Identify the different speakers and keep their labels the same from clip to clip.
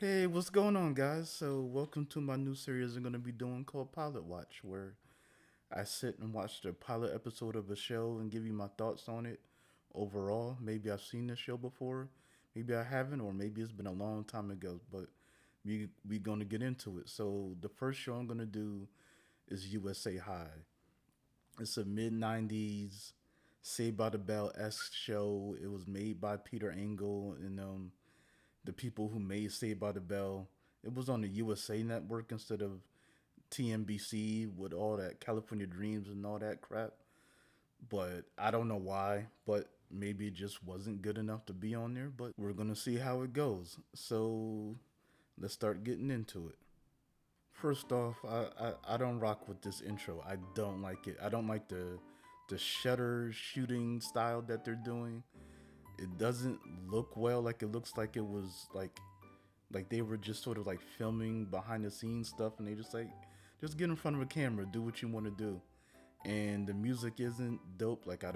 Speaker 1: Hey, what's going on, guys? So, welcome to my new series I'm going to be doing called Pilot Watch, where I sit and watch the pilot episode of a show and give you my thoughts on it overall. Maybe I've seen this show before, maybe I haven't, or maybe it's been a long time ago, but we going to get into it. So, the first show I'm going to do is USA High. It's a mid 90s Saved by the Bell esque show. It was made by Peter Engel and the people who made Saved by the Bell. It was on the USA network instead of TNBC with all that California Dreams and all that crap. But I don't know why, but maybe it just wasn't good enough to be on there. But we're going to see how it goes. So let's start getting into it. First off, I don't rock with this intro. I don't like it. I don't like the shutter shooting style that they're doing. It doesn't look well. Like it looks like it was like they were just sort of like filming behind the scenes stuff, and they just get in front of a camera, do what you want to do. And the music isn't dope. Like the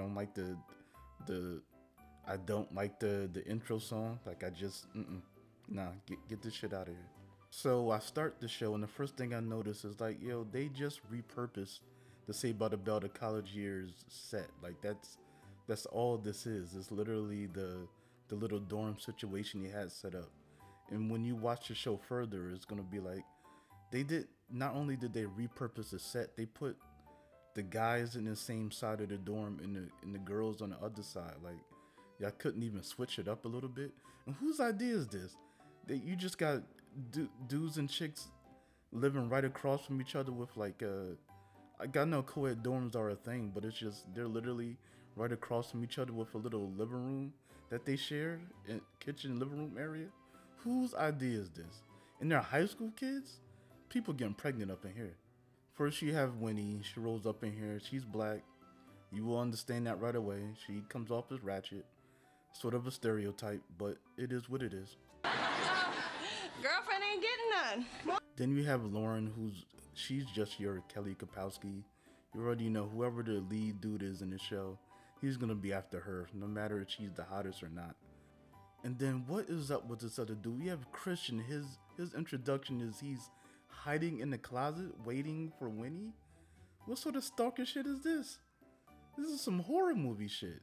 Speaker 1: I don't like the intro song. Like I just nah, get this shit out of here. So I start the show, and the first thing I notice is like, yo, they just repurposed the Saved by the Bell to college years set. Like that's all this is. It's literally the little dorm situation he had set up. And when you watch the show further, it's gonna be like they did. Not only did they repurpose the set, they put the guys in the same side of the dorm and the girls on the other side. Like y'all couldn't even switch it up a little bit. And whose idea is this? That you just got dudes and chicks living right across from each other with I got no co-ed dorms are a thing, but it's just they're literally right across from each other with a little living room that they share, in kitchen living room area. Whose idea is this? And they're high school kids? People getting pregnant up in here. First you have Winnie, she rolls up in here, she's black. You will understand that right away. She comes off as ratchet. Sort of a stereotype, but it is what it is.
Speaker 2: Girlfriend ain't getting none.
Speaker 1: Then you have Lauren, she's just your Kelly Kapowski. You already know whoever the lead dude is in the show, he's gonna be after her, no matter if she's the hottest or not. And then what is up with this other dude? We have Christian. His introduction is he's hiding in the closet waiting for Winnie. What sort of stalker shit is this? This is some horror movie shit.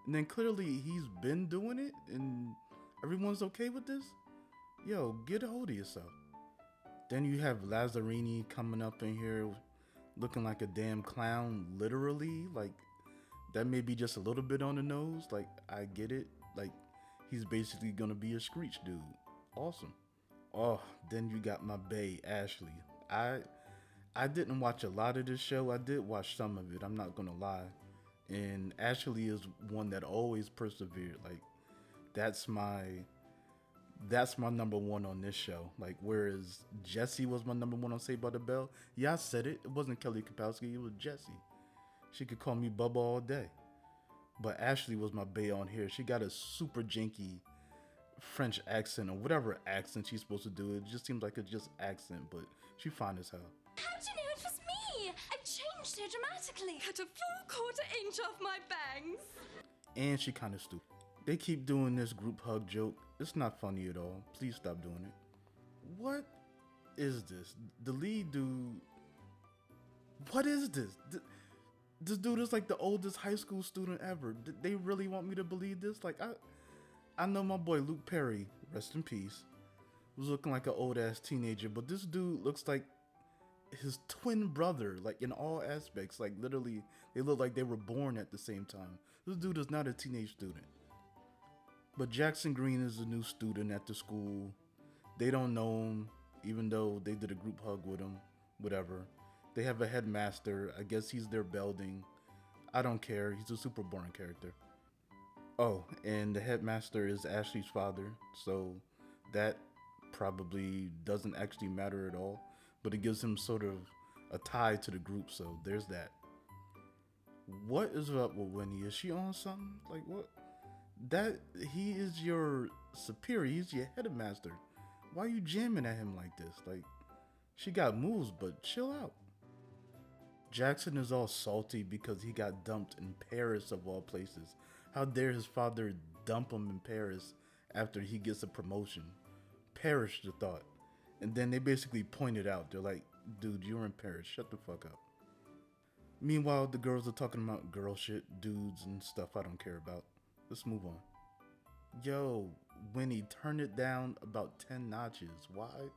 Speaker 1: And then clearly he's been doing it and everyone's okay with this? Yo, get a hold of yourself. Then you have Lazzarini coming up in here looking like a damn clown, literally. Like, that may be just a little bit on the nose. Like, I get it. Like, he's basically gonna be a Screech dude. Awesome. Oh, then you got my bae, Ashley. I didn't watch a lot of this show. I did watch some of it, I'm not gonna lie. And Ashley is one that always persevered. Like, that's my that's my number one on this show. Like, whereas Jessie was my number one on Saved by the Bell. Yeah, I said it. It wasn't Kelly Kapowski. It was Jessie. She could call me Bubba all day. But Ashley was my bae on here. She got a super janky French accent or whatever accent she's supposed to do. It just seems like a just accent, but she fine as hell.
Speaker 3: How do you know it was me? I changed so dramatically. Cut a full quarter-inch off my bangs.
Speaker 1: And she kind of stupid. They keep doing this group hug joke. It's not funny at all. Please stop doing it. What is this? The lead dude. What is this? This dude is like the oldest high school student ever. Did they really want me to believe this? Like, I know my boy Luke Perry, rest in peace, was looking like an old ass teenager, but this dude looks like his twin brother, like in all aspects. Like, literally, they look like they were born at the same time. This dude is not a teenage student. But Jackson Green is a new student at the school. They don't know him, even though they did a group hug with him. Whatever. They have a headmaster. I guess he's their Belding. I don't care. He's a super boring character. Oh, and the headmaster is Ashley's father. So that probably doesn't actually matter at all. But it gives him sort of a tie to the group. So there's that. What is up with Winnie? Is she on something? Like, what? That he is your superior, he's your headmaster. Why are you jamming at him like this? Like, she got moves, but chill out. Jackson is all salty because he got dumped in Paris of all places. How dare his father dump him in Paris after he gets a promotion? Perish the thought. And then they basically point it out. They're like, dude, you're in Paris. Shut the fuck up. Meanwhile, the girls are talking about girl shit, dudes, and stuff I don't care about. Let's move on. Yo, Winnie, turn it down about 10 notches. Why?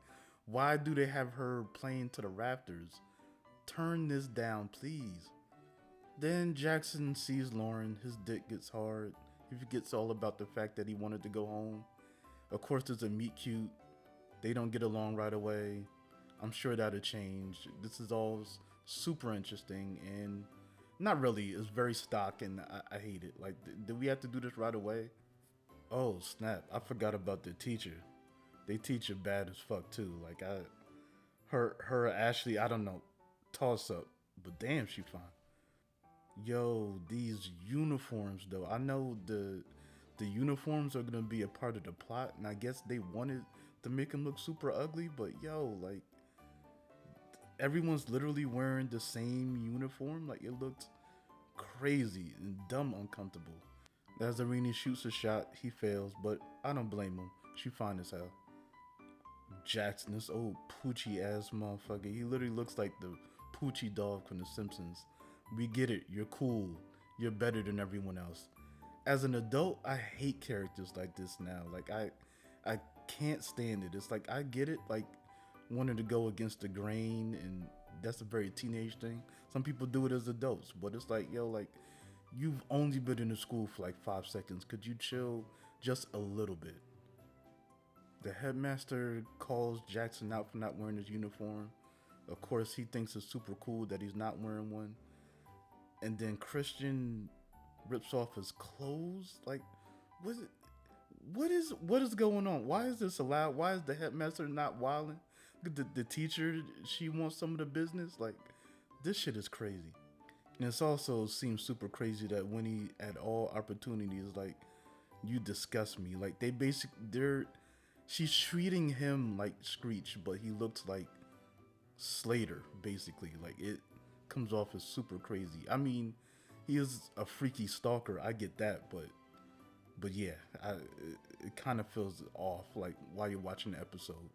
Speaker 1: Why do they have her playing to the rafters? Turn this down, please. Then Jackson sees Lauren. His dick gets hard. He forgets all about the fact that he wanted to go home. Of course, there's a meet cute. They don't get along right away. I'm sure that'll change. This is all super interesting and not really. It's very stock and I hate it. Like, do we have to do this right away? Oh snap! I forgot about the teacher. They teach her bad as fuck too. Like her Ashley. I don't know, toss up, but damn, she fine. Yo, these uniforms though. I know the uniforms are gonna be a part of the plot, and I guess they wanted to make them look super ugly. But yo, like everyone's literally wearing the same uniform. Like it looked crazy and dumb uncomfortable. Lazzarini shoots a shot, he fails, but I don't blame him. She fine as hell. Jackson, this old poochie ass motherfucker, he literally looks like the poochie dog from The Simpsons. We get it, you're cool. You're better than everyone else. As an adult, I hate characters like this now. Like I can't stand it. It's like I get it, like wanting to go against the grain, and that's a very teenage thing. Some people do it as adults, but it's like, yo, like you've only been in the school for like 5 seconds. Could you chill just a little bit? The headmaster calls Jackson out for not wearing his uniform. Of course, he thinks it's super cool that he's not wearing one. And then Christian rips off his clothes. Like, what? What is going on? Why is this allowed? Why is the headmaster not wilding? The teacher, she wants some of the business. Like, this shit is crazy. And it also seems super crazy that when he at all opportunities, like, you disgust me. Like she's treating him like Screech, but he looks like Slater, basically. Like it comes off as super crazy. I mean, he is a freaky stalker. I get that, but yeah, it kind of feels off. Like while you're watching the episode.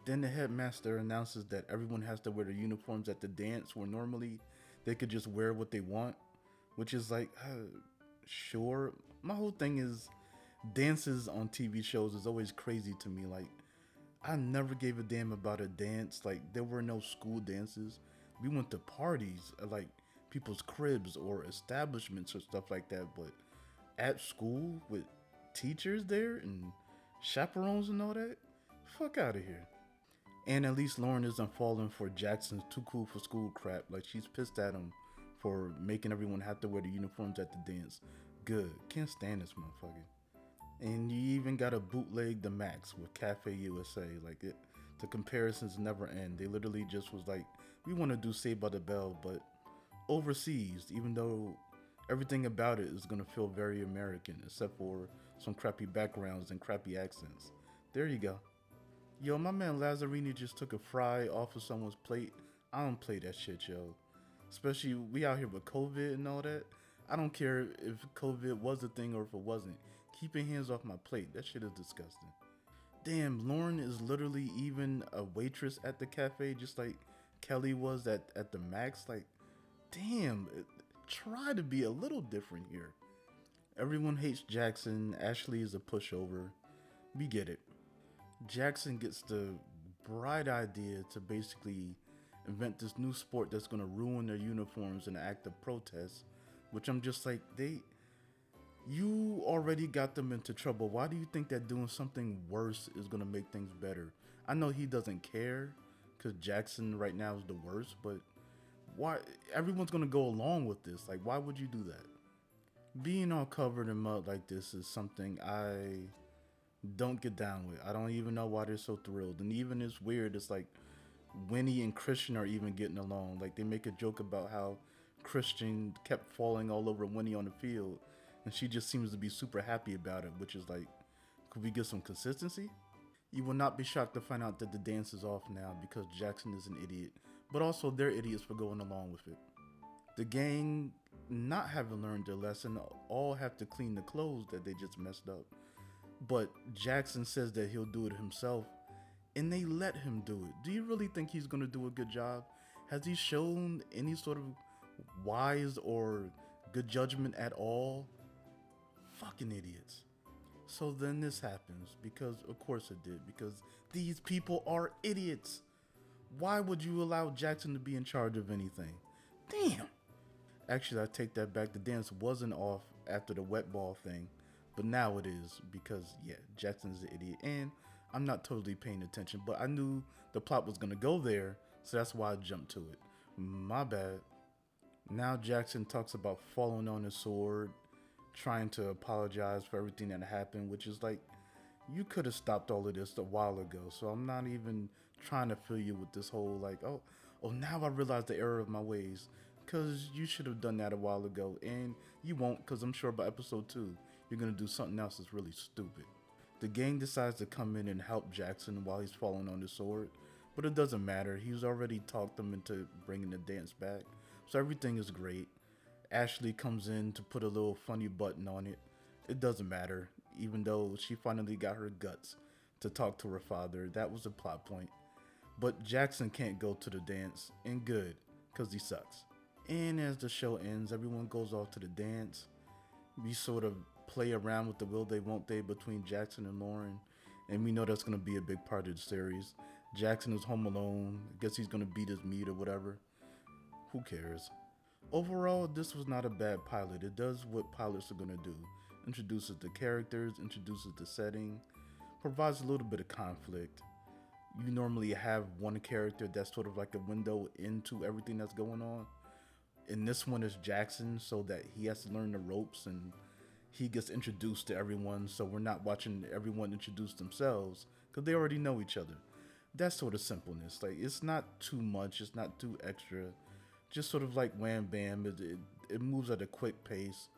Speaker 1: Then the headmaster announces that everyone has to wear their uniforms at the dance, where normally they could just wear what they want, which is like, sure. My whole thing is dances on TV shows is always crazy to me. Like, I never gave a damn about a dance. Like, there were no school dances. We went to parties at like people's cribs or establishments or stuff like that. But at school with teachers there and chaperones and all that, fuck out of here. And at least Lauren isn't falling for Jackson's too cool for school crap. Like, she's pissed at him for making everyone have to wear the uniforms at the dance. Good. Can't stand this motherfucker. And you even got a bootleg the Max with Cafe USA. Like it, the comparisons never end. They literally just was like, we want to do Saved by the Bell, but overseas. Even though everything about it is gonna feel very American, except for some crappy backgrounds and crappy accents. There you go. Yo, my man Lazzarini just took a fry off of someone's plate. I don't play that shit, yo. Especially we out here with COVID and all that. I don't care if COVID was a thing or if it wasn't. Keep your hands off my plate. That shit is disgusting. Damn, Lauren is literally even a waitress at the cafe, just like Kelly was at the Max. Like, damn, try to be a little different here. Everyone hates Jackson. Ashley is a pushover. We get it. Jackson gets the bright idea to basically invent this new sport that's gonna ruin their uniforms in an act of protest, which I'm just like, you already got them into trouble. Why do you think that doing something worse is gonna make things better? I know he doesn't care, cause Jackson right now is the worst, but why everyone's gonna go along with this? Like, why would you do that? Being all covered in mud like this is something I don't get down with. I don't even know why they're so thrilled. And even it's weird, it's like Winnie and Christian are even getting along. Like they make a joke about how Christian kept falling all over Winnie on the field, and she just seems to be super happy about it, which is like, could we get some consistency? You will not be shocked to find out that the dance is off now because Jackson is an idiot. but also they're idiots for going along with it. The gang, not having learned their lesson, all have to clean the clothes that they just messed up. But Jackson says that he'll do it himself, and they let him do it. Do you really think he's gonna do a good job? Has he shown any sort of wise or good judgment at all? Fucking idiots. So then this happens because, of course, it did. Because these people are idiots. Why would you allow Jackson to be in charge of anything? Damn. Actually, I take that back. The dance wasn't off after the wet ball thing, but now it is because, yeah, Jackson's an idiot. And I'm not totally paying attention, but I knew the plot was going to go there, so that's why I jumped to it. My bad. Now Jackson talks about falling on his sword, trying to apologize for everything that happened, which is like, you could have stopped all of this a while ago. So I'm not even trying to fill you with this whole like, oh, now I realize the error of my ways, because you should have done that a while ago, and you won't, because I'm sure by episode 2 you're gonna do something else that's really stupid. The gang decides to come in and help Jackson while he's falling on his sword, but it doesn't matter. He's already talked them into bringing the dance back, so everything is great. Ashley comes in to put a little funny button on it. It doesn't matter, even though she finally got her guts to talk to her father. That was a plot point. But Jackson can't go to the dance, and good, because he sucks. And as the show ends, everyone goes off to the dance. We sort of play around with the will they won't they between Jackson and Lauren, and we know that's going to be a big part of the series. Jackson is home alone. I guess he's going to beat his meat or whatever. Who cares? Overall, this was not a bad pilot. It does what pilots are going to do. Introduces the characters, introduces the setting, provides a little bit of conflict. You normally have one character that's sort of like a window into everything that's going on. And this one is Jackson, so that he has to learn the ropes and he gets introduced to everyone, so we're not watching everyone introduce themselves because they already know each other. That sort of simpleness. Like, it's not too much, it's not too extra. Just sort of like wham bam, it moves at a quick pace.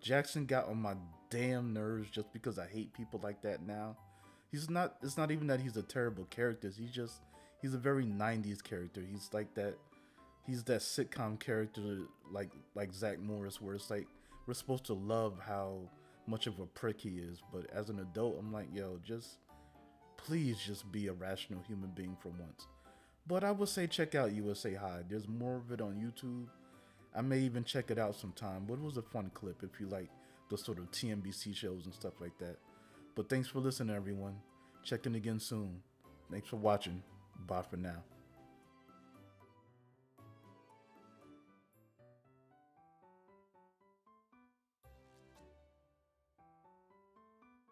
Speaker 1: Jackson got on my damn nerves just because I hate people like that now. It's not even that he's a terrible character. He's a very 90s character. He's that sitcom character like Zach Morris, where it's like we're supposed to love how much of a prick he is, but as an adult, I'm like, yo, just please just be a rational human being for once. But I would say check out USA High. There's more of it on YouTube. I may even check it out sometime, but it was a fun clip if you like the sort of TNBC shows and stuff like that. But thanks for listening, everyone. Check in again soon. Thanks for watching. Bye for now.